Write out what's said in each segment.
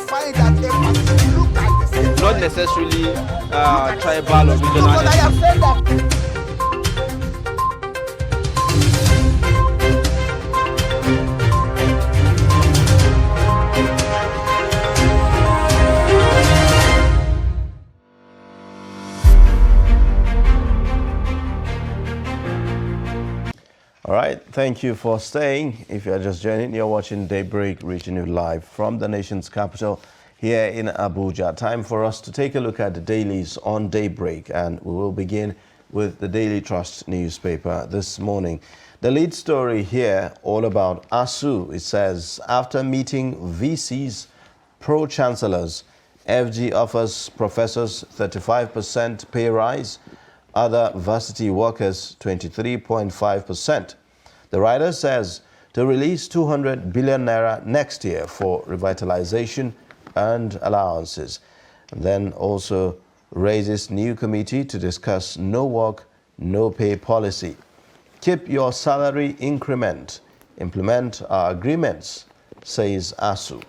find that a party look like the same. Not necessarily tribal or regional. But I have said that. All right, thank you for staying. If you're just joining, you're watching Daybreak, reaching you live from the nation's capital here in Abuja. Time for us to take a look at the dailies on Daybreak, and we will begin with the Daily Trust newspaper this morning. The lead story here, all about ASUU. It says, after meeting VCs, pro-chancellors, FG offers professors 35% pay rise, other varsity workers 23.5%. The writer says to release 200 billion naira next year for revitalization and allowances. And then also raises new committee to discuss no work, no pay policy. Keep your salary increment. Implement our agreements, says ASUU.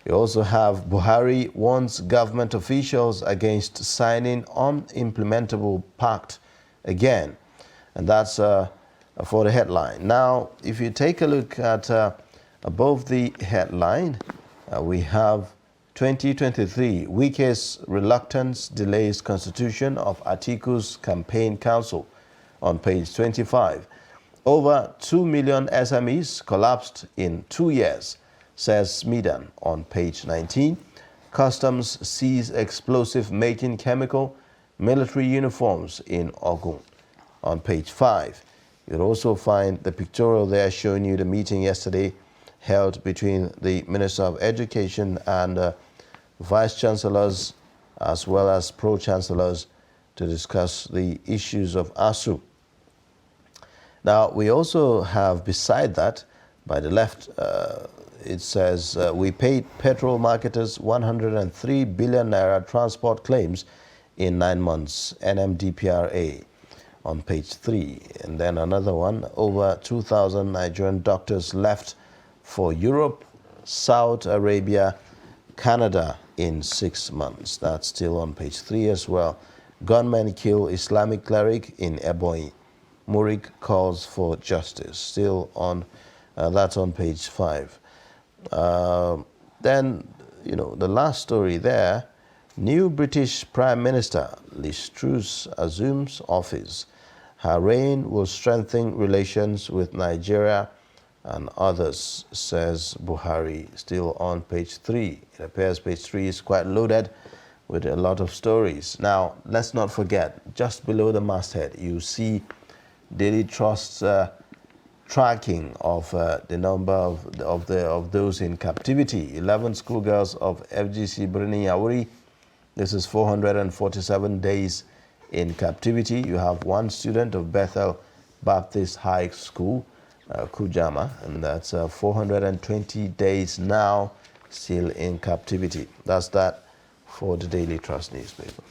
You also have Buhari warns government officials against signing unimplementable pact again. And that's for the headline. Now, if you take a look at above the headline, we have 2023, Wike's reluctance delays constitution of Atiku's campaign council on page 25. Over 2 million SMEs collapsed in 2 years, says Smedan on page 19. Customs seize explosive making chemical, military uniforms in Ogun on page 5. You'll also find the pictorial there showing you the meeting yesterday held between the Minister of Education and Vice Chancellors as well as Pro-Chancellors to discuss the issues of ASUU. Now, we also have beside that, by the left, it says, we paid petrol marketers 103 billion naira transport claims in 9 months, NMDPRA, on page 3. And then another one, over 2,000 Nigerian doctors left for Europe, Saudi Arabia, Canada in 6 months. That's still on page 3 as well. Gunmen kill Islamic cleric in Ebonyi. Murik calls for justice. Still on, that's on page 5. Then, you know, the last story there, new British Prime Minister Liz Truss assumes office. Her reign will strengthen relations with Nigeria and others, says Buhari, still on page 3. It appears page 3 is quite loaded with a lot of stories. Now, let's not forget, just below the masthead, you see Daily Trust's tracking of the number of those in captivity. 11 schoolgirls of FGC Birni Yawuri. This is 447 days in captivity. You have one student of Bethel Baptist High School, Kujama, and that's 420 days now still in captivity. That's that for the Daily Trust newspaper.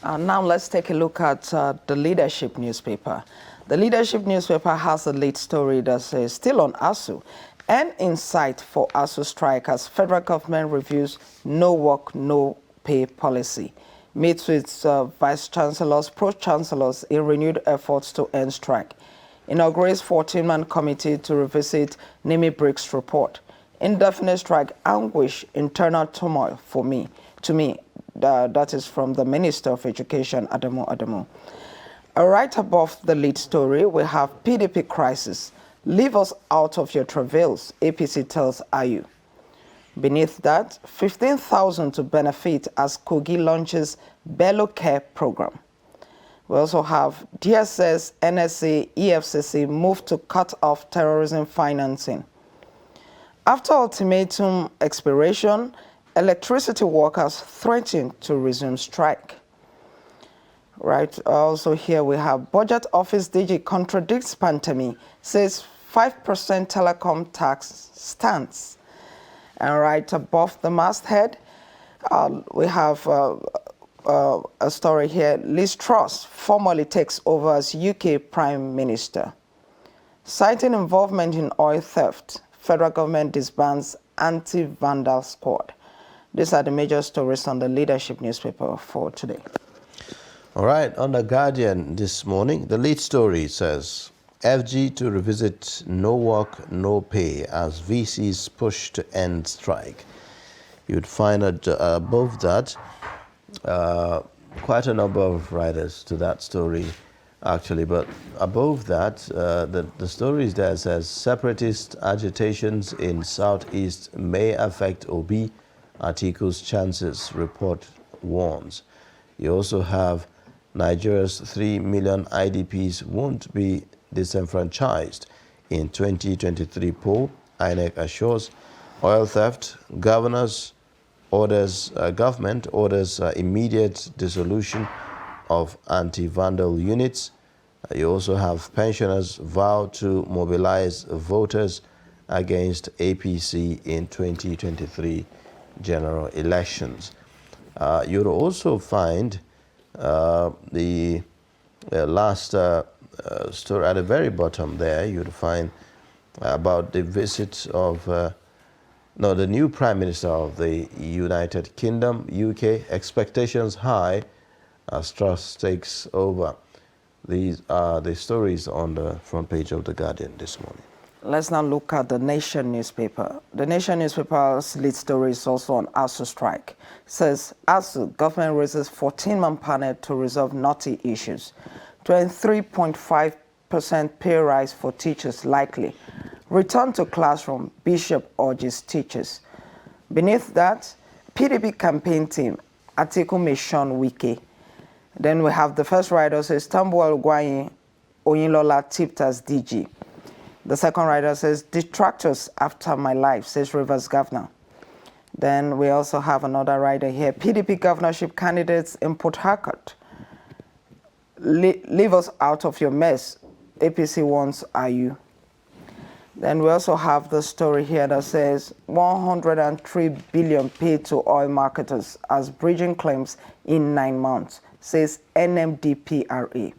Now let's take a look at the Leadership newspaper. The Leadership newspaper has a lead story that says, still on ASUU, end in sight for ASUU strike as federal government reviews no work, no pay policy. Meets with vice chancellors, pro-chancellors in renewed efforts to end strike. Inaugurates 14-man committee to revisit Nimi Briggs report. Indefinite strike, anguish, internal turmoil for me. To me, that is from the Minister of Education, Adamu. Right above the lead story, we have PDP crisis. Leave us out of your travails, APC tells Ayu. Beneath that, 15,000 to benefit as Kogi launches Bello Care program. We also have DSS, NSA, EFCC move to cut off terrorism financing. After ultimatum expiration, electricity workers threaten to resume strike. Right, also here we have Budget Office DG contradicts Pantami, says 5% telecom tax stands. And right above the masthead, we have a story here. Liz Truss formally takes over as UK Prime Minister. Citing involvement in oil theft, federal government disbands anti-vandal squad. These are the major stories on the Leadership newspaper for today. All right, on The Guardian this morning, the lead story says, FG to revisit no work, no pay as VCs push to end strike. You'd find above that quite a number of writers to that story, actually. But above that, the story there says, separatist agitations in Southeast may affect Obi, Atiku's chances, report warns. You also have Nigeria's 3 million IDPs won't be disenfranchised in 2023 poll, INEC assures. Oil theft, government orders immediate dissolution of anti-vandal units. You also have pensioners vow to mobilize voters against APC in 2023 general elections. You'll also find the last story at the very bottom there. You'll find about the visit of the new Prime Minister of the United Kingdom, UK. Expectations high as trust takes over. These are the stories on the front page of The Guardian this morning. Let's now look at The Nation newspaper. The Nation newspaper's lead story is also on ASU strike. It says, ASU, government raises 14-man panel to resolve knotty issues. 23.5% pay rise for teachers likely. Return to classroom, Bishop urges teachers. Beneath that, PDP campaign team, Atiku may shun Wike. Then we have the first rider says, Tambuwal Gwayin Oyinlola tipped as DG. The second rider says, detractors after my life, says Rivers Governor. Then we also have another rider here, PDP governorship candidates in Port Harcourt. Leave us out of your mess, APC wants IU. Then we also have the story here that says 103 billion paid to oil marketers as bridging claims in 9 months, says NMDPRA.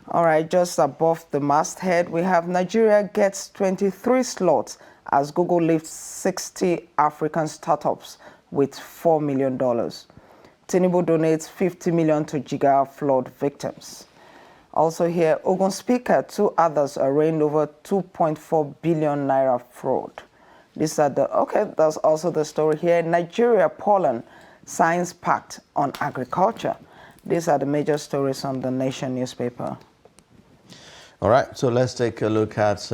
All right, just above the masthead, we have Nigeria gets 23 slots as Google lifts 60 African startups with $4 million. Tinubu donates 50 million to Jigawa flood victims. Also here, Ogun Speaker, 2 others arraigned over 2.4 billion naira fraud. These are that's also the story here. Nigeria, Poland signs pact on agriculture. These are the major stories on The Nation newspaper. All right, so let's take a look at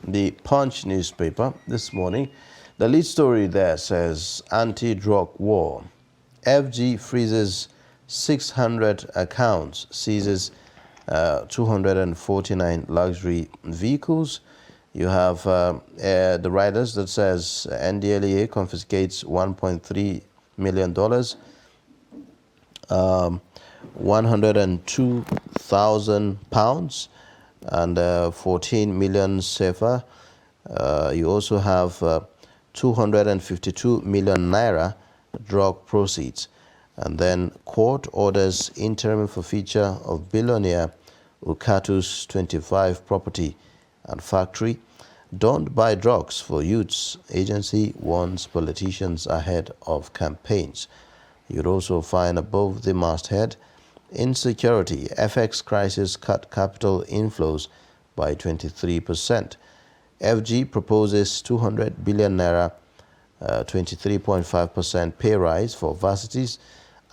the Punch newspaper this morning. The lead story there says, anti-drug war. FG freezes 600 accounts, seizes 249 luxury vehicles. You have the riders that says NDLEA confiscates $1.3 million, 102,000 pounds, and 14 million CFA. You also have 252 million naira drug proceeds. And then court orders interim forfeiture of billionaire Ukatu's 25 property and factory. Don't buy drugs for youths. Agency warns politicians ahead of campaigns. You'd also find above the masthead, insecurity, FX crisis cut capital inflows by 23%. FG proposes 200 billion naira, 23.5% pay rise for varsities.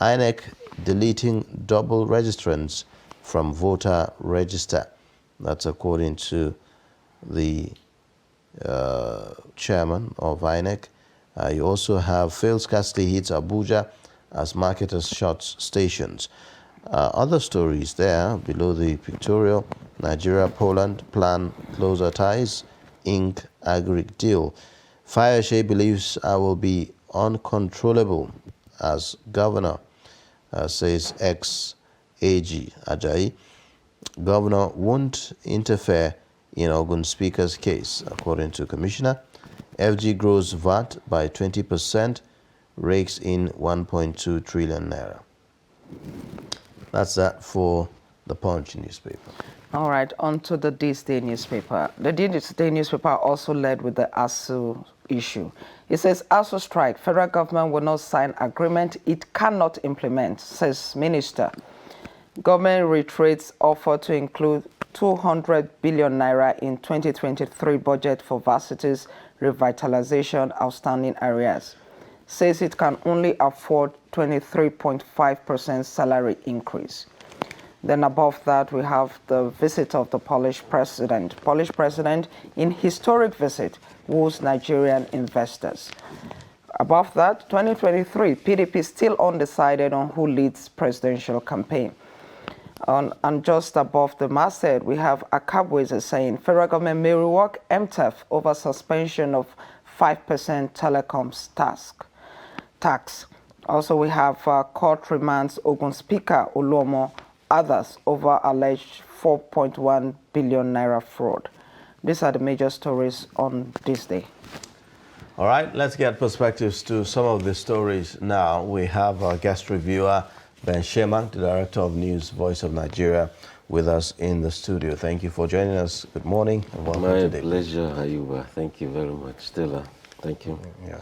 INEC deleting double registrants from voter register. That's according to the chairman of INEC. You also have failed scarcity hits Abuja as marketers shut stations. Other stories there below the pictorial: Nigeria, Poland plan closer ties, ink agric deal. Fayose believes I will be uncontrollable as governor, says ex-AG Ajayi. Governor won't interfere in Ogun Speaker's case, according to Commissioner. FG grows VAT by 20%, rakes in 1.2 trillion naira. That's that for the Punch newspaper. All right, on to the This Day newspaper. The This Day newspaper also led with the ASU issue. It says, ASU strike, federal government will not sign agreement it cannot implement, says Minister. Government reiterates offer to include 200 billion naira in 2023 budget for varsities revitalization outstanding areas. Says it can only afford 23.5% salary increase. Then above that, we have the visit of the Polish president. Polish president, in historic visit, woos Nigerian investors. Above that, 2023, PDP still undecided on who leads presidential campaign. And just above the masthead, we have Akabweze saying federal government may rework MTF over suspension of 5% telecoms tax. Also, we have court remands Ogun Speaker Oluomo, others over alleged 4.1 billion naira fraud. These are the major stories on this day. All right, let's get perspectives to some of the stories now. We have our guest reviewer, Ben Shema, the Director of News Voice of Nigeria, with us in the studio. Thank you for joining us. Good morning and welcome today. My pleasure, Ayuba. Thank you very much. Stella, thank you. Yeah.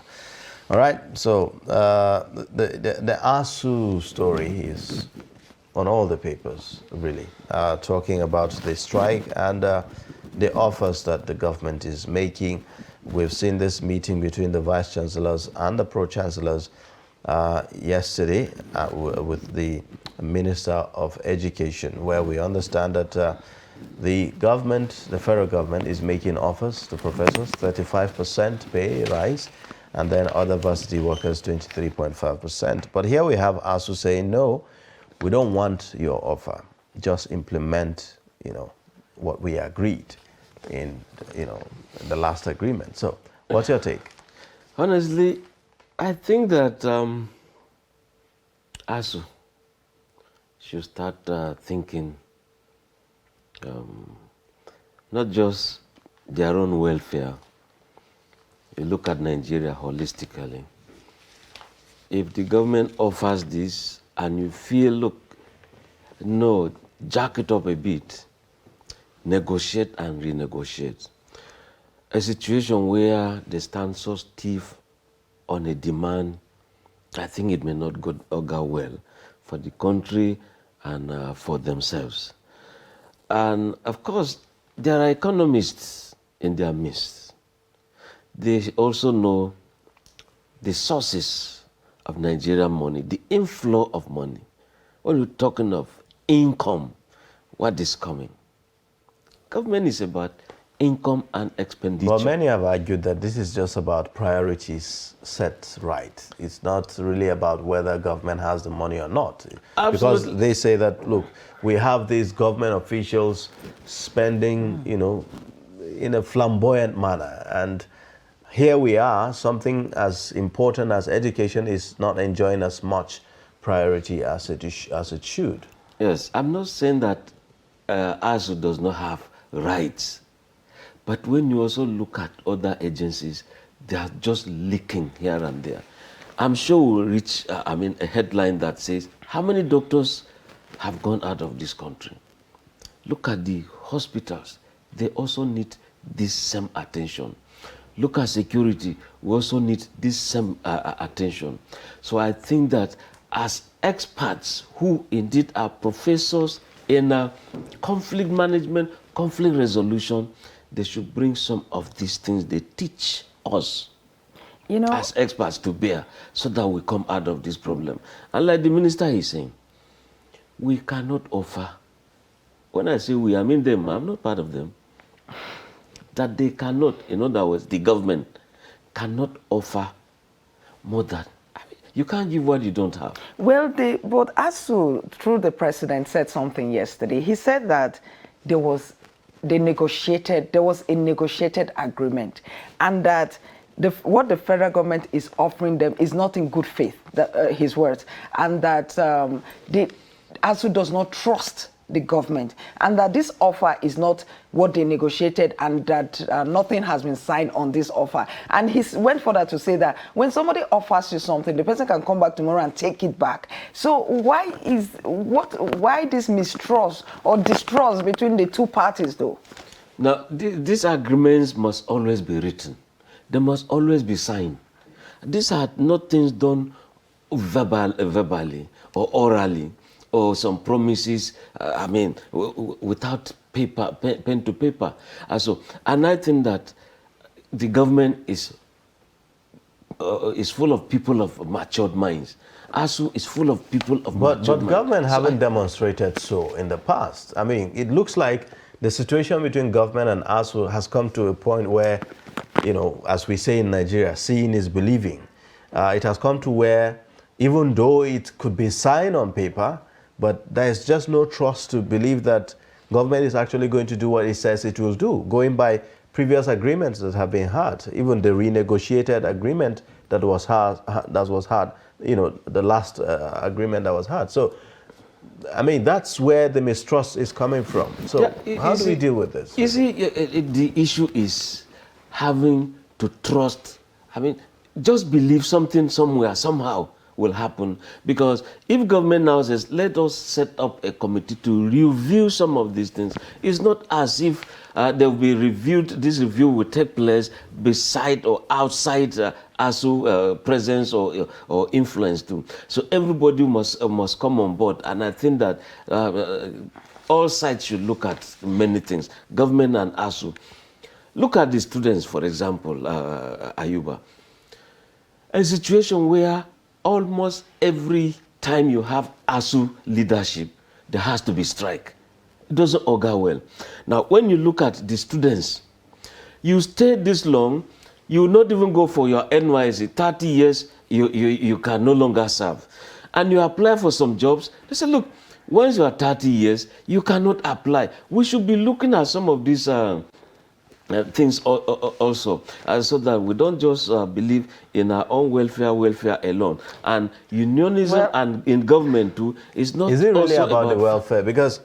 All right, so the ASU story is on all the papers, really, talking about the strike and the offers that the government is making. We've seen this meeting between the vice chancellors and the pro-chancellors yesterday with the Minister of Education, where we understand that the government, the federal government, is making offers to professors, 35% pay rise, and then other varsity workers, 23.5%. But here we have ASU saying, no, we don't want your offer. Just implement, what we agreed in, the last agreement. So, what's your take? Honestly, I think that ASU should start thinking not just their own welfare. You look at Nigeria holistically. If the government offers this and you feel, look, no, jack it up a bit, negotiate and renegotiate. A situation where they stand so stiff on a demand, I think it may not go well for the country and for themselves. And of course, there are economists in their midst. They also know the sources of Nigerian money, the inflow of money. When we're talking of income, what is coming? Government is about income and expenditure. Well, many have argued that this is just about priorities set right. It's not really about whether government has the money or not. Absolutely. Because they say that, look, we have these government officials spending, in a flamboyant manner. And here we are, something as important as education is not enjoying as much priority as it should. Yes, I'm not saying that ASU does not have rights. But when you also look at other agencies, they are just leaking here and there. I'm sure we'll reach, a headline that says, how many doctors have gone out of this country? Look at the hospitals. They also need this same attention. Look at security. We also need this same attention. So I think that as experts who indeed are professors in conflict management, conflict resolution, they should bring some of these things they teach us as experts to bear so that we come out of this problem. And like the minister is saying, we cannot offer, when I say we, I mean them, I'm not part of them, that they cannot, in other words, the government cannot offer more than, you can't give what you don't have. Well, but ASU, through the president, said something yesterday. He said that there was a negotiated agreement, and that what the federal government is offering them is not in good faith, his words, and that ASU does not trust the government, and that this offer is not what they negotiated, and that nothing has been signed on this offer. And he went further to say that when somebody offers you something, the person can come back tomorrow and take it back. So why this mistrust or distrust between the two parties, though? Now, these agreements must always be written. they must always be signed. These are not things done verbally or orally, or some promises, without paper, pen to paper. And I think that the government is full of people of matured minds. ASUU is full of people of matured minds. But government haven't demonstrated so in the past. I mean, it looks like the situation between government and ASUU has come to a point where, you know, as we say in Nigeria, seeing is believing. It has come to where, even though it could be signed on paper, but there's just no trust to believe that government is actually going to do what it says it will do, going by previous agreements that have been had, even the renegotiated agreement that was had, you know, the last agreement that was had. So, I mean, that's where the mistrust is coming from. So, yeah, how do we deal with this? You see, the issue is having to trust. I mean, just believe something somewhere, somehow will happen. Because if government now says, let us set up a committee to review some of these things, it's not as if they will be reviewed, this review will take place beside or outside ASUU presence or influence too. So everybody must come on board. And I think that all sides should look at many things, government and ASUU. Look at the students, for example, Ayuba. A situation where almost every time you have ASUU leadership, there has to be strike. It doesn't augur well. Now, when you look at the students, you stay this long, you will not even go for your NYSC. 30 years, you can no longer serve. And you apply for some jobs, they say, look, once you are 30 years, you cannot apply. We should be looking at some of these things also, so that we don't just believe in our own welfare alone. And unionism and in government too is not. Is it really about the welfare? Because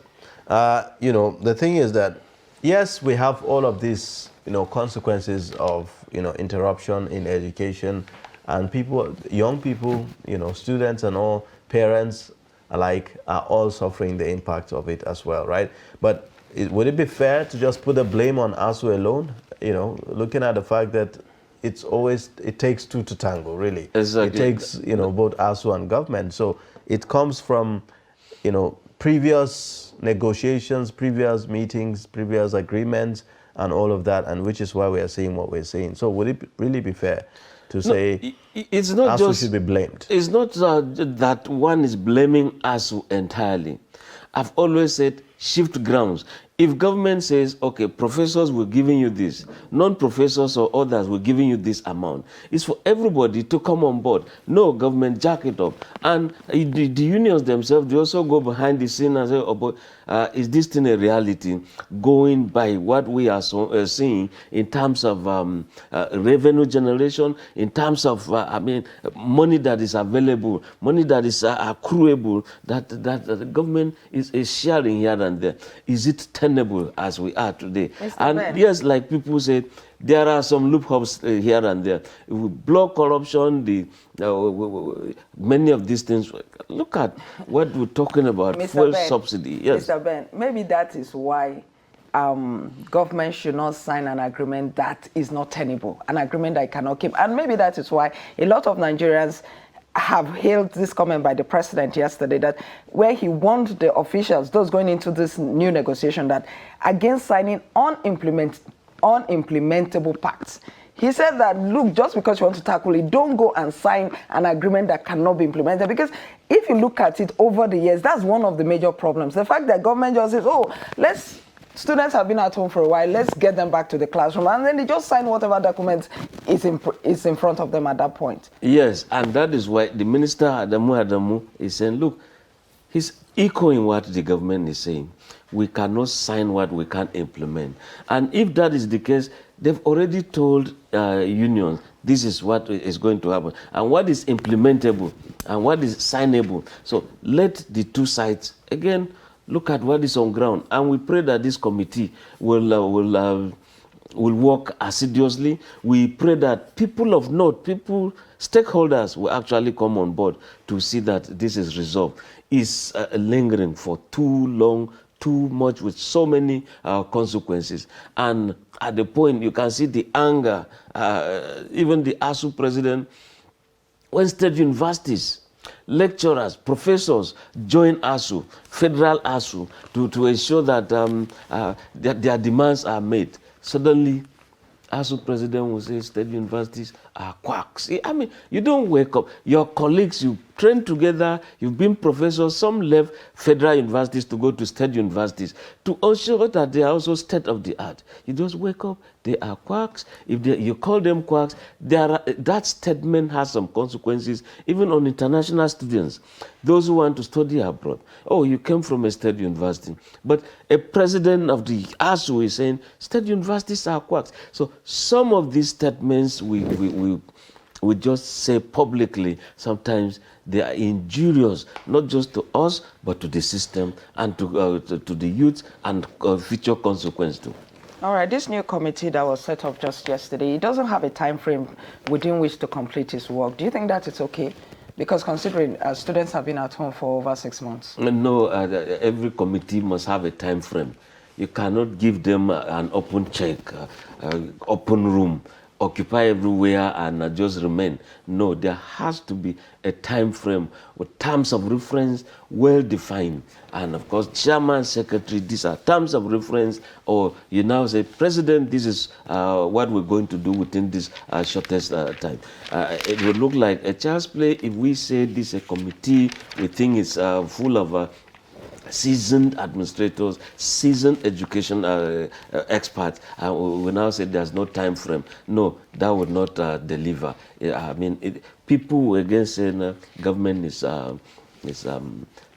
you know, the thing is that yes, we have all of these, you know, consequences of, you know, interruption in education, and people, young people, you know, students and all, parents alike are all suffering the impact of it as well, right? But would it be fair to just put the blame on ASUU alone? You know, looking at the fact that it takes two to tango, really. Exactly. It takes, you know, both ASUU and government. So it comes from, you know, previous negotiations, previous meetings, previous agreements, and all of that, and which is why we are seeing what we're seeing. So would it really be fair to say it's not ASUU should be blamed? It's not that one is blaming ASUU entirely. I've always said shift grounds. If government says, okay, professors were giving you this, non-professors or others were giving you this amount, it's for everybody to come on board. No, government jack it up. And the unions themselves, they also go behind the scene and say, oh, but is this thing a reality? Going by what we are seeing in terms of revenue generation, in terms of, money that is available, money that is accruable, that the government is sharing here and there. Is it tenable as we are today? And yes, like people say, there are some loopholes here and there. If we block corruption, many of these things. Look at what we're talking about, fuel subsidy. Yes. Mr. Ben, maybe that is why government should not sign an agreement that is not tenable, an agreement that cannot keep. And maybe that is why a lot of Nigerians have hailed this comment by the president yesterday, that where he warned the officials, those going into this new negotiation, that against signing unimplementable pacts. He said that, look, just because you want to tackle it, don't go and sign an agreement that cannot be implemented. Because if you look at it over the years, that's one of the major problems. The fact that government just says, oh, students have been at home for a while, let's get them back to the classroom. And then they just sign whatever document is in front of them at that point. Yes, and that is why the minister, Adamu, is saying, look, he's echoing what the government is saying. We cannot sign what we can't implement. And if that is the case, they've already told unions, this is what is going to happen. And what is implementable and what is signable. So let the two sides, again, look at what is on ground, and we pray that this committee will work assiduously. We pray that people of note, stakeholders will actually come on board to see that this is resolved. It's lingering for too long, too much, with so many consequences. And at the point you can see the anger, even the ASU president, when state universities, lecturers, professors join ASU, federal ASU, to ensure that their demands are met. Suddenly, ASU president will say state universities are quacks. I mean, you don't wake up. Your colleagues, you train together, you've been professors, some left federal universities to go to state universities to ensure that they are also state of the art. You just wake up, they are quacks. If you call them quacks, that statement has some consequences, even on international students, those who want to study abroad. Oh, you came from a state university. But a president of the ASU is saying state universities are quacks. So some of these statements we just say publicly, sometimes they are injurious, not just to us, but to the system and to the youth, and future consequence too. All right, this new committee that was set up just yesterday, it doesn't have a time frame within which to complete its work. Do you think that it's okay? Because considering students have been at home for over 6 months. No, every committee must have a time frame. You cannot give them an open check, open room, occupy everywhere and just remain. No, there has to be a time frame with terms of reference well defined. And of course, chairman, secretary, these are terms of reference, or you now say, President, this is what we're going to do within this shortest time. It would look like a child's play if we say this is a committee, we think it's full of seasoned administrators, seasoned education experts, we now say there's no time frame. No, that would not deliver. I mean, people again saying government is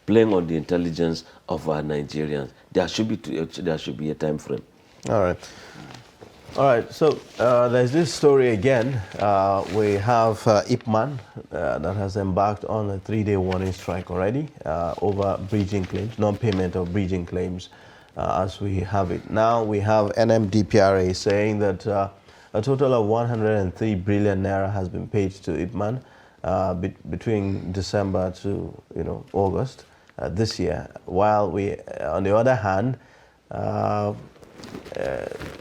playing on the intelligence of Nigerians. There should be a time frame. All right. All right, so there's this story again. We have IPMAN that has embarked on a 3-day warning strike already over breaching claims, non-payment of breaching claims as we have it. Now we have NMDPRA saying that a total of 103 billion naira has been paid to IPMAN between December to August this year, while we, on the other hand,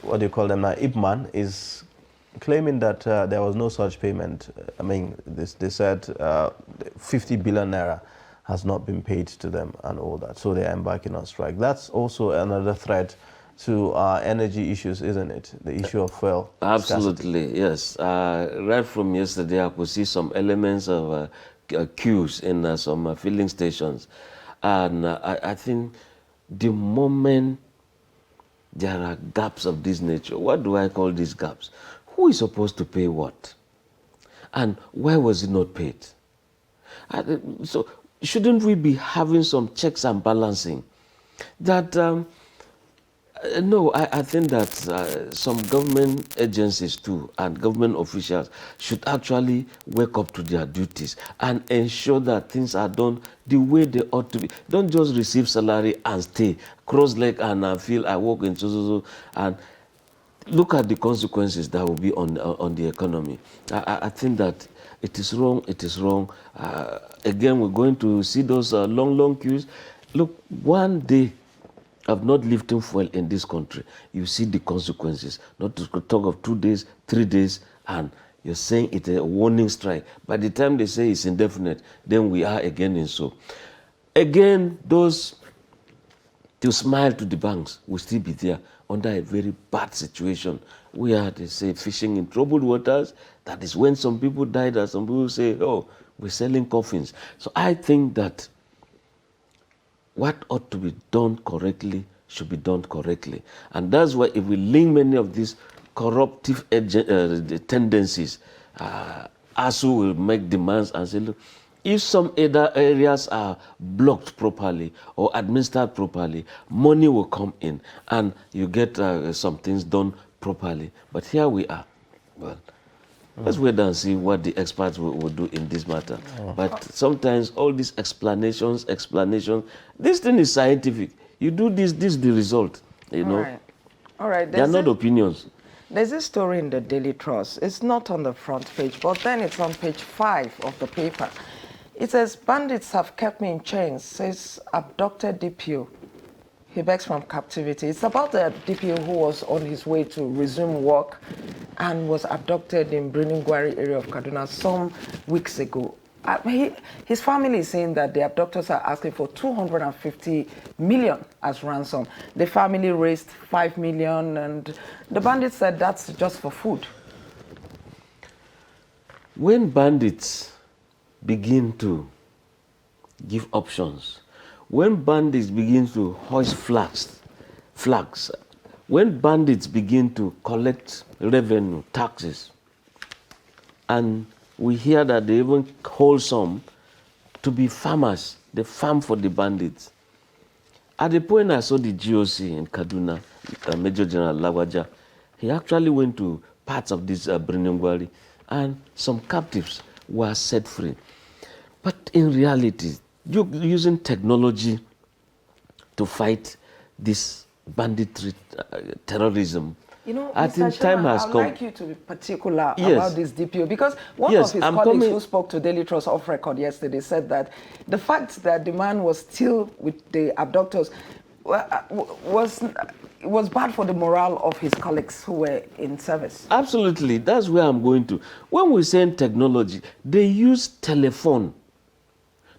what do you call them now? IPMAN is claiming that there was no such payment. I mean, they said 50 billion naira has not been paid to them and all that. So they are embarking on strike. That's also another threat to our energy issues, isn't it? The issue of fuel. Absolutely, scarcity. Yes. Right from yesterday, I could see some elements of queues in some filling stations. And I think the moment there are gaps of this nature, what do I call these gaps? Who is supposed to pay what? And why was it not paid? So shouldn't we be having some checks and balancing? That, no, I think that some government agencies too and government officials should actually wake up to their duties and ensure that things are done the way they ought to be. Don't just receive salary and stay, cross leg and feel I work in so and look at the consequences that will be on the economy. I think that it is wrong. It is wrong. Again, we're going to see those long queues. Look, one day of not lifting fuel in this country, you see the consequences. Not to talk of 2 days, 3 days, and you're saying it's a warning strike. By the time they say it's indefinite, then we are again in so. Again, those to smile to the banks will still be there under a very bad situation. We are, they say, fishing in troubled waters. That is when some people died, and some people say, oh, we're selling coffins. So I think that what ought to be done correctly should be done correctly. And that's why if we link many of these corruptive tendencies, ASU will make demands and say, look, if some other areas are blocked properly or administered properly, money will come in and you get some things done properly. But here we are. Well, let's wait and see what the experts will do in this matter. But sometimes all these explanations, this thing is scientific. You do this is the result, you know. All right. They are not opinions. There's this story in the Daily Trust. It's not on the front page, but then it's on page 5 of the paper. It says, bandits have kept me in chains, says abducted DPO. He begs from captivity. It's about the DPO who was on his way to resume work and was abducted in Briningwari area of Kaduna some weeks ago. His family is saying that the abductors are asking for 250 million as ransom. The family raised 5 million, and the bandits said that's just for food. When bandits begin to give options, when bandits begin to hoist flags, when bandits begin to collect revenue, taxes, and we hear that they even hold some to be farmers, they farm for the bandits. At the point I saw the GOC in Kaduna, Major General Lagwaja, he actually went to parts of this Briningwari, and some captives were set free. But in reality, you're using technology to fight this banditry, terrorism. You know, I think time has come. I'd like you to be particular Yes. about this DPO, because one of his colleagues who spoke to Daily Trust off record yesterday said that the fact that the man was still with the abductors was bad for the morale of his colleagues who were in service. Absolutely, that's where I'm going to. When we say technology, they use telephone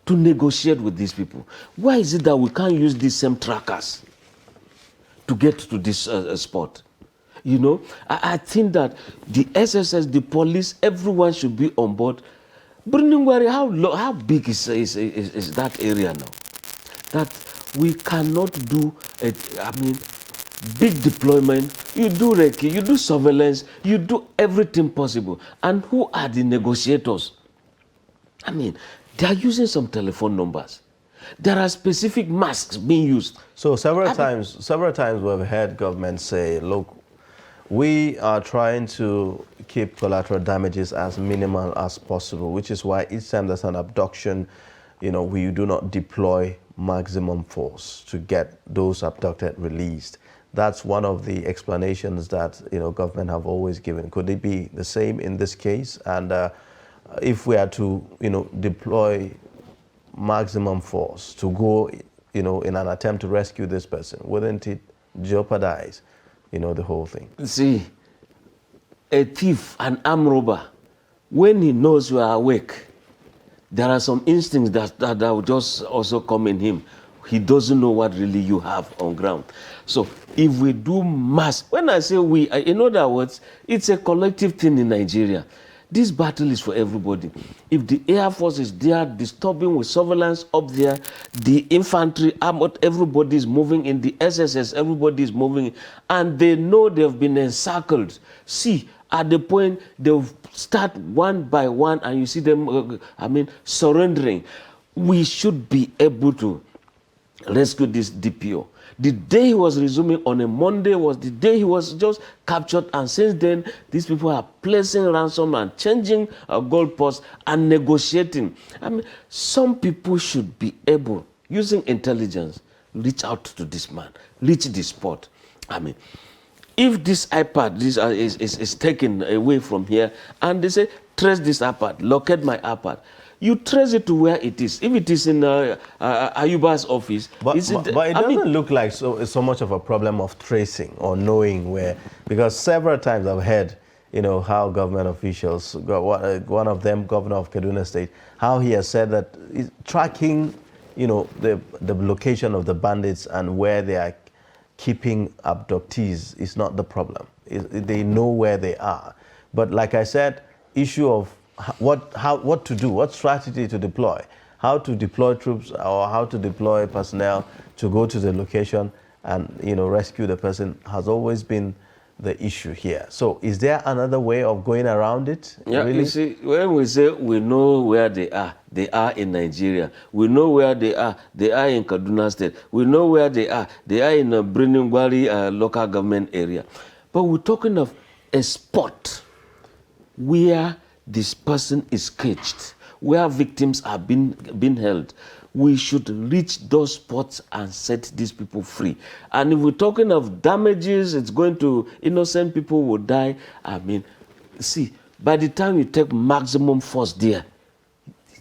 to negotiate with these people. Why is it that we can't use these same trackers to get to this spot? You know, I think that the SSS, the police, everyone should be on board. Briningwari, how big is that area now? That we cannot do, big deployment. You do recce, you do surveillance, you do everything possible. And who are the negotiators? I mean, they are using some telephone numbers. There are specific masks being used. So several times we've heard government say, look, we are trying to keep collateral damages as minimal as possible, which is why each time there's an abduction, you know, we do not deploy maximum force to get those abducted released. That's one of the explanations that, you know, government have always given. Could it be the same in this case? And if we are to, you know, deploy maximum force to go, you know, in an attempt to rescue this person, wouldn't it jeopardize, you know, the whole thing? See, a thief, an armed robber, when he knows you are awake, there are some instincts that will just also come in him. He doesn't know what really you have on ground. So if we do mass, when I say we, in other words, it's a collective thing in Nigeria. This battle is for everybody. If the Air Force is there disturbing with surveillance up there, the infantry, everybody is moving in, the SSS, everybody is moving, and they know they've been encircled. See, at the point they'll start one by one, and you see them, surrendering. We should be able to rescue this DPO. The day he was resuming on a Monday was the day he was just captured, and since then, these people are placing ransom and changing goalposts and negotiating. I mean, some people should be able, using intelligence, reach out to this man, reach the spot. I mean, if this iPad is taken away from here, and they say, trace this iPad, locate my iPad, you trace it to where it is. If it is in Ayuba's office, but it doesn't look like so much of a problem of tracing or knowing where, because several times I've heard, you know, how government officials, one of them, Governor of Kaduna State, how he has said that tracking, you know, the location of the bandits and where they are keeping abductees is not the problem. They know where they are. But like I said, issue of what to do, what strategy to deploy, how to deploy troops or how to deploy personnel to go to the location and, you know, rescue the person has always been the issue here. So is there another way of going around it? Yeah, really? You see, when we say we know where they are in Nigeria. We know where they are in Kaduna State. We know where they are in the Briningwari local government area. But we're talking of a spot where this person is caged, where victims are being held. We should reach those spots and set these people free. And if we're talking of damages, it's going to, innocent people will die. I mean, see, by the time you take maximum force there,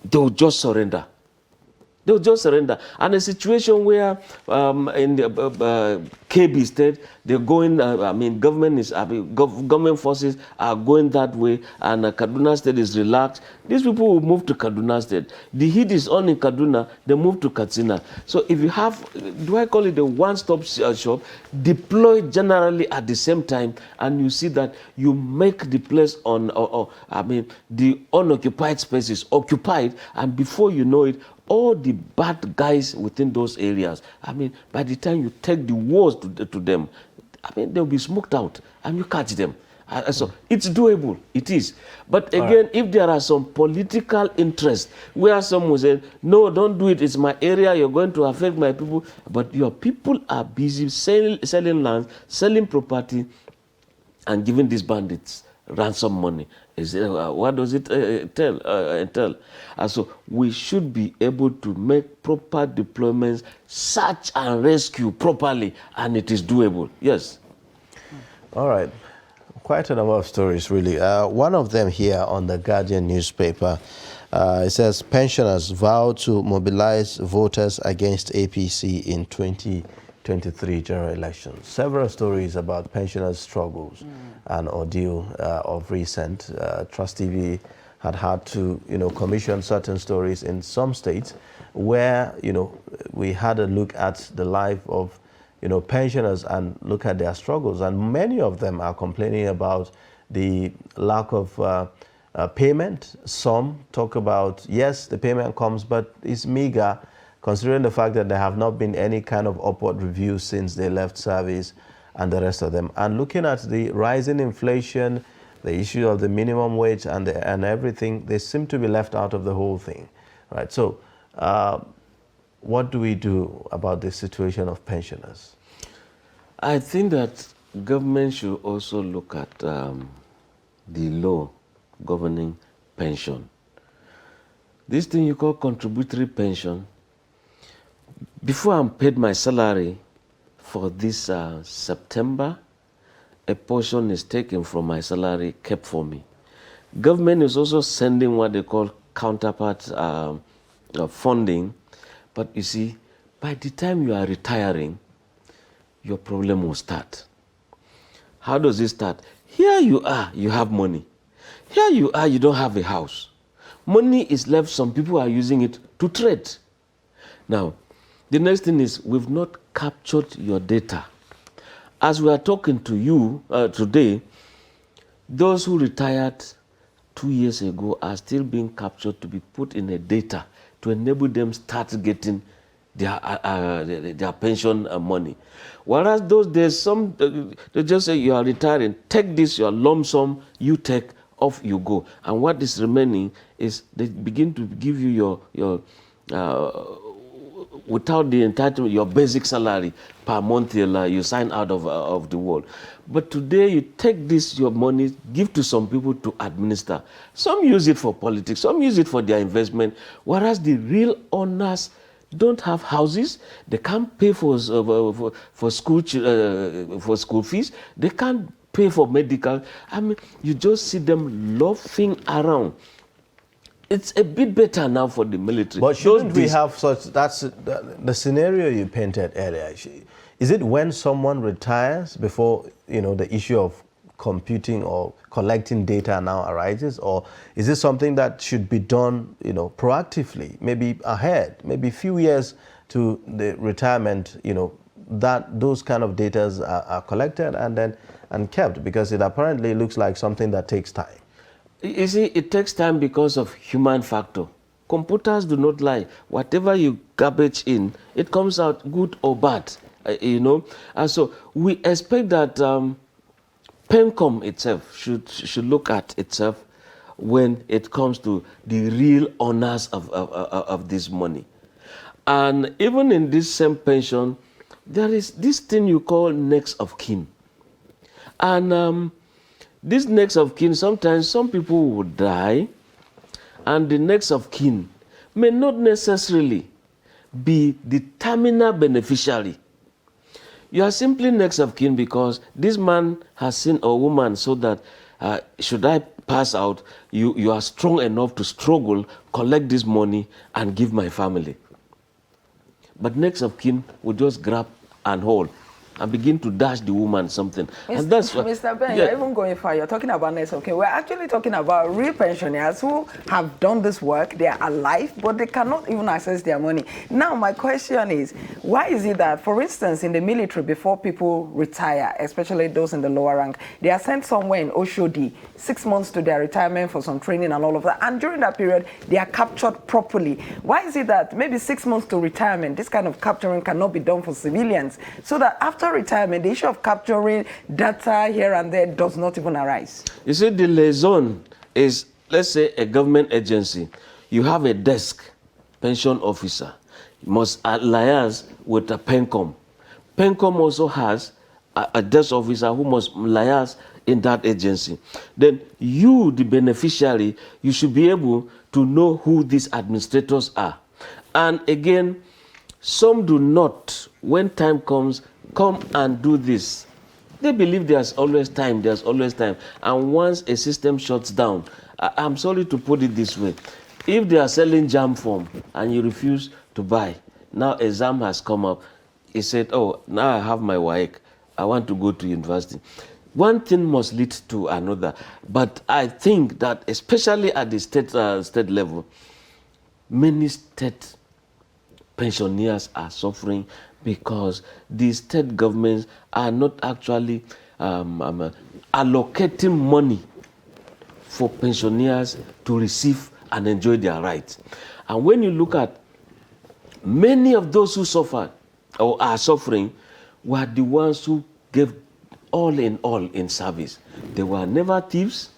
they will just surrender. They'll just surrender. And a situation where in the KB state, they're going, government forces are going that way, and Kaduna state is relaxed. These people will move to Kaduna state. The heat is on in Kaduna, they move to Katsina. So if you have, do I call it a one-stop shop, deployed generally at the same time, and you see that you make the place the unoccupied spaces occupied, and before you know it, all the bad guys within those areas, by the time you take the wars to them, they'll be smoked out and you catch them. So it's doable, it is. But again, if there are some political interests where someone says, no, don't do it, it's my area, you're going to affect my people, but your people are busy selling land, selling property, and giving these bandits ransom money. What does it entail? So we should be able to make proper deployments, search and rescue properly, and it is doable. Yes. All right. Quite a number of stories, really. One of them here on the Guardian newspaper, it says, pensioners vow to mobilize voters against APC in 2023 general elections. Several stories about pensioners' struggles and ordeal of recent. Trust TV had to, commission certain stories in some states where, we had a look at the life of pensioners and look at their struggles. And many of them are complaining about the lack of payment. Some talk about, yes, the payment comes, but it's meager, considering the fact that there have not been any kind of upward review since they left service and the rest of them. And looking at the rising inflation, the issue of the minimum wage and everything, they seem to be left out of the whole thing, right? So what do we do about the situation of pensioners? I think that government should also look at the law governing pension. This thing you call contributory pension, before I'm paid my salary for this September, a portion is taken from my salary, kept for me. Government is also sending what they call counterpart funding, but you see, by the time you are retiring, your problem will start. How does it start? Here you are, you have money. Here you are, you don't have a house. Money is left, some people are using it to trade. Now, the next thing is we've not captured your data. As we are talking to you today, those who retired 2 years ago are still being captured to be put in a data to enable them start getting their pension money. Whereas those days, they just say you are retiring, take this, your lump sum, you take, off you go. And what is remaining is they begin to give you your without the entitlement, your basic salary per month till you sign out of the world. But today you take this, your money, give to some people to administer. Some use it for politics, some use it for their investment, whereas the real owners don't have houses, they can't pay for school fees, they can't pay for medical. You just see them loafing around. It's a bit better now for the military. But shouldn't we have such, that's the scenario you painted earlier. Is it when someone retires before, the issue of computing or collecting data now arises? Or is this something that should be done, proactively, maybe ahead, maybe a few years to the retirement, that those kind of data are collected and kept, because it apparently looks like something that takes time. You see, it takes time because of human factor. Computers do not lie. Whatever you garbage in, it comes out good or bad, And so we expect that PENCOM itself should look at itself when it comes to the real owners of this money. And even in this same pension, there is this thing you call next of kin. And this next of kin, sometimes some people will die, and the next of kin may not necessarily be the terminal beneficiary. You are simply next of kin because this man has seen a woman so that should I pass out, you are strong enough to struggle, collect this money, and give my family. but next of kin will just grab and hold and begin to dash the woman something. And that's what, Mr. Ben, yeah. you're even going far. You're talking about next, okay? We're actually talking about real pensioners who have done this work. They are alive, but they cannot even access their money. Now, my question is, why is it that, for instance, in the military, before people retire, especially those in the lower rank, they are sent somewhere in Oshodi, 6 months to their retirement for some training and all of that, and during that period, they are captured properly. Why is it that maybe 6 months to retirement, this kind of capturing cannot be done for civilians, so that after retirement, the issue of capturing data here and there does not even arise? You see, the liaison is, let's say, a government agency. You have a desk, pension officer. You must liaise with a PENCOM. PENCOM also has a desk officer who must liaise in that agency. Then you, the beneficiary, you should be able to know who these administrators are. And again, some do not, when time comes, come and do this. They believe there's always time, there's always time. And once a system shuts down, I'm sorry to put it this way, if they are selling jam form and you refuse to buy, now a exam has come up, he said, oh, now I have my WAEC, I want to go to university. One thing must lead to another. But I think that especially at the state level, many state pensioners are suffering because the state governments are not actually allocating money for pensioners to receive and enjoy their rights. And when you look at many of those who suffer or are suffering were the ones who gave all in service. They were never thieves.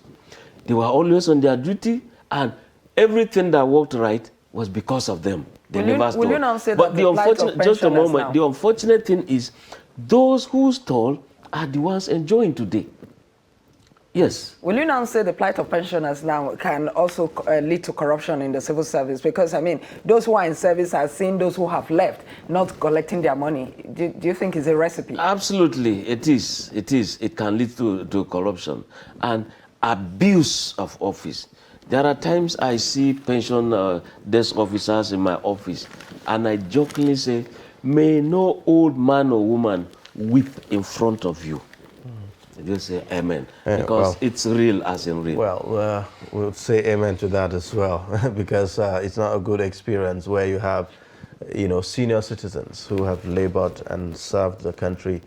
They were always on their duty, and everything that worked right was because of them. They never stole. Will you now say but that the unfortunate, just a moment, the unfortunate thing is those who stole are the ones enjoying today. Yes. Will you now say the plight of pensioners now can also lead to corruption in the civil service? Because, I mean, those who are in service are seeing those who have left not collecting their money. Do you think it's a recipe? Absolutely, it is. It is. It can lead to corruption and abuse of office. There are times I see pension desk officers in my office, and I jokingly say, may no old man or woman weep in front of you. Just say amen, because it's real as in real. Well, we'll say amen to that as well, because it's not a good experience where you have, senior citizens who have labored and served the country,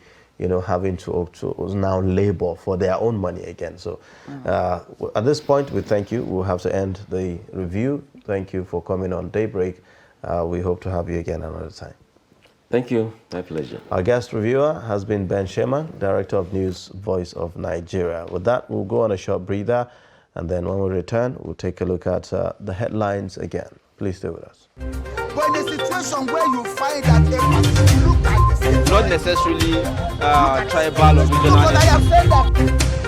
having to now labor for their own money again. So at this point, we thank you. We'll have to end the review. Thank you for coming on Daybreak. We hope to have you again another time. Thank you. My pleasure. Our guest reviewer has been Ben Sherman, Director of News, Voice of Nigeria. With that, we'll go on a short breather, and then when we return, we'll take a look at the headlines again. Please stay with us. But in a situation where you find that a person look like the same, Not necessarily tribal or regional. but I have said that